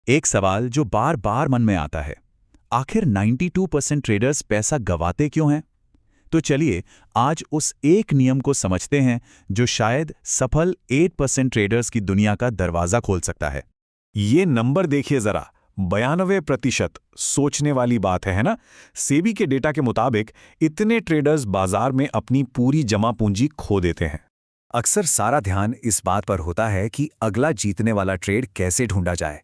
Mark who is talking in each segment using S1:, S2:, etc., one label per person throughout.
S1: एक सवाल जो बार बार मन में आता है, आखिर 92% ट्रेडर्स पैसा गंवाते क्यों हैं? तो चलिए आज उस एक नियम को समझते हैं जो शायद सफल 8% ट्रेडर्स की दुनिया का दरवाजा खोल सकता है।
S2: ये नंबर देखिए जरा, 92%। सोचने वाली बात है ना? सेबी के डेटा के मुताबिक इतने ट्रेडर्स बाजार में अपनी पूरी जमा पूंजी खो देते हैं।
S3: अक्सर सारा ध्यान इस बात पर होता है कि अगला जीतने वाला ट्रेड कैसे ढूंढा जाए,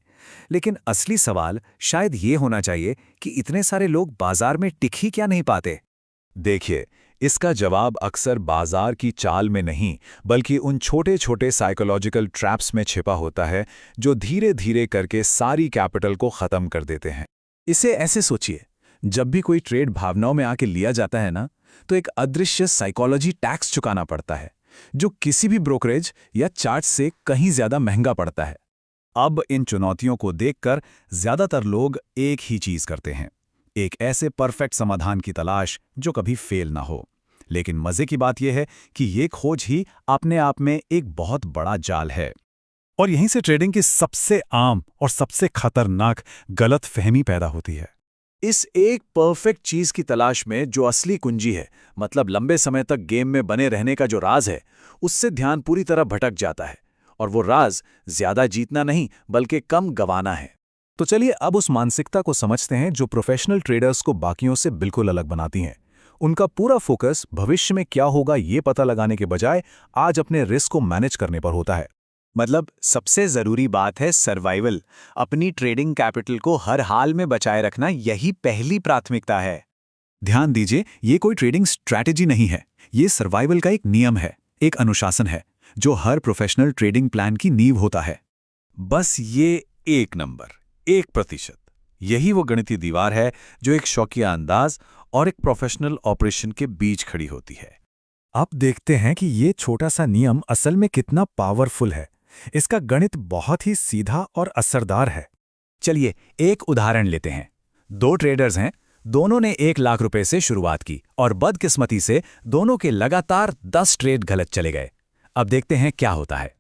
S3: लेकिन असली सवाल शायद ये होना चाहिए कि इतने सारे लोग बाजार में टिक ही क्या नहीं पाते।
S2: देखिए, इसका जवाब अक्सर बाजार की चाल में नहीं, बल्कि उन छोटे छोटे साइकोलॉजिकल ट्रैप्स में छिपा होता है जो धीरे धीरे करके सारी कैपिटल को खत्म कर देते हैं।
S3: इसे ऐसे सोचिए, जब भी कोई ट्रेड भावनाओं में आके लिया जाता है ना, तो एक अदृश्य साइकोलॉजी टैक्स चुकाना पड़ता है, जो किसी भी ब्रोकरेज या चार्ट से कहीं ज्यादा महंगा पड़ता है। अब इन चुनौतियों को देखकर ज्यादातर लोग एक ही चीज करते हैं, एक ऐसे परफेक्ट समाधान की तलाश जो कभी फेल ना हो। लेकिन मजे की बात यह है कि ये खोज ही अपने आप में एक बहुत बड़ा जाल है।
S2: और यहीं से ट्रेडिंग की सबसे आम और सबसे खतरनाक गलत फहमी पैदा होती है।
S3: इस एक परफेक्ट चीज की तलाश में जो असली कुंजी है, मतलब लंबे समय तक गेम में बने रहने का जो राज है, उससे ध्यान पूरी तरह भटक जाता है। और वो राज ज्यादा जीतना नहीं, बल्कि कम गंवाना है।
S2: तो चलिए अब उस मानसिकता को समझते हैं जो प्रोफेशनल ट्रेडर्स को बाकियों से बिल्कुल अलग बनाती हैं। उनका पूरा फोकस भविष्य में क्या होगा ये पता लगाने के बजाय आज अपने रिस्क को मैनेज करने पर होता है।
S3: मतलब सबसे जरूरी बात है सर्वाइवल। अपनी ट्रेडिंग कैपिटल को हर हाल में बचाए रखना, यही पहली प्राथमिकता है। ध्यान दीजिए, ये कोई ट्रेडिंग स्ट्रैटेजी नहीं है, ये सर्वाइवल का एक नियम है, एक अनुशासन है, जो हर प्रोफेशनल ट्रेडिंग प्लान की नींव होता है।
S2: बस ये 1%, यही वो गणितीय दीवार है जो एक शौकिया अंदाज और एक प्रोफेशनल ऑपरेशन के बीच खड़ी होती है।
S3: अब देखते हैं कि ये छोटा सा नियम असल में कितना पावरफुल है। इसका गणित बहुत ही सीधा और असरदार है। चलिए एक उदाहरण लेते हैं। दो ट्रेडर्स हैं, दोनों ने 1 लाख रुपए से शुरुआत की और बदकिस्मती से दोनों के लगातार 10 ट्रेड गलत चले गए। अब देखते हैं क्या होता है।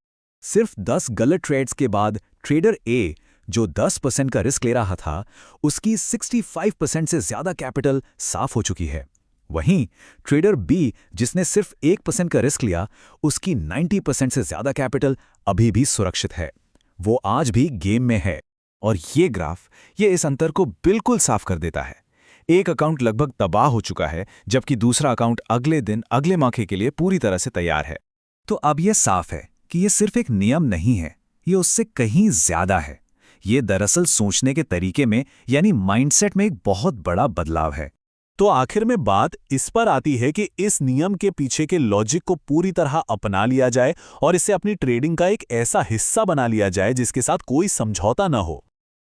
S3: सिर्फ 10 गलत ट्रेड्स के बाद ट्रेडर ए, जो 10% का रिस्क ले रहा था, उसकी 65% से ज्यादा कैपिटल साफ हो चुकी है। वहीं ट्रेडर बी, जिसने सिर्फ 1% का रिस्क लिया, उसकी 90% से ज्यादा कैपिटल अभी भी सुरक्षित है। वो आज भी गेम में है। और ये ग्राफ ये इस अंतर को बिल्कुल साफ कर देता है। एक अकाउंट लगभग तबाह हो चुका है, जबकि दूसरा अकाउंट अगले दिन अगले मौके के लिए पूरी तरह से तैयार है। तो अब यह साफ है कि यह सिर्फ एक नियम नहीं है, ये उससे कहीं ज्यादा है। ये दरअसल सोचने के तरीके में, यानी माइंडसेट में एक बहुत बड़ा बदलाव है।
S2: तो आखिर में बात इस पर आती है कि इस नियम के पीछे के लॉजिक को पूरी तरह अपना लिया जाए और इसे अपनी ट्रेडिंग का एक ऐसा हिस्सा बना लिया जाए जिसके साथ कोई समझौता न हो।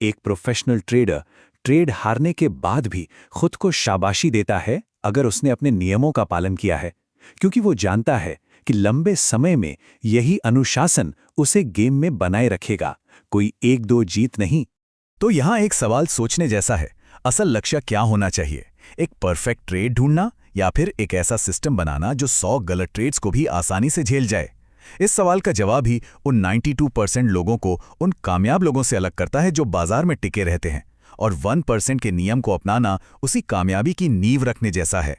S3: एक प्रोफेशनल ट्रेडर ट्रेड हारने के बाद भी खुद को शाबाशी देता है अगर उसने अपने नियमों का पालन किया है, क्योंकि वो जानता है कि लंबे समय में यही अनुशासन उसे गेम में बनाए रखेगा, कोई 1-2 जीत नहीं। तो यहां एक सवाल सोचने जैसा है, असल लक्ष्य क्या होना चाहिए? एक परफेक्ट ट्रेड ढूंढना या फिर एक ऐसा सिस्टम बनाना जो 100 गलत ट्रेड्स को भी आसानी से झेल जाए? इस सवाल का जवाब ही उन 92% लोगों को उन कामयाब लोगों से अलग करता है जो बाजार में टिके रहते हैं, और 1% के नियम को अपनाना उसी कामयाबी की नींव रखने जैसा है।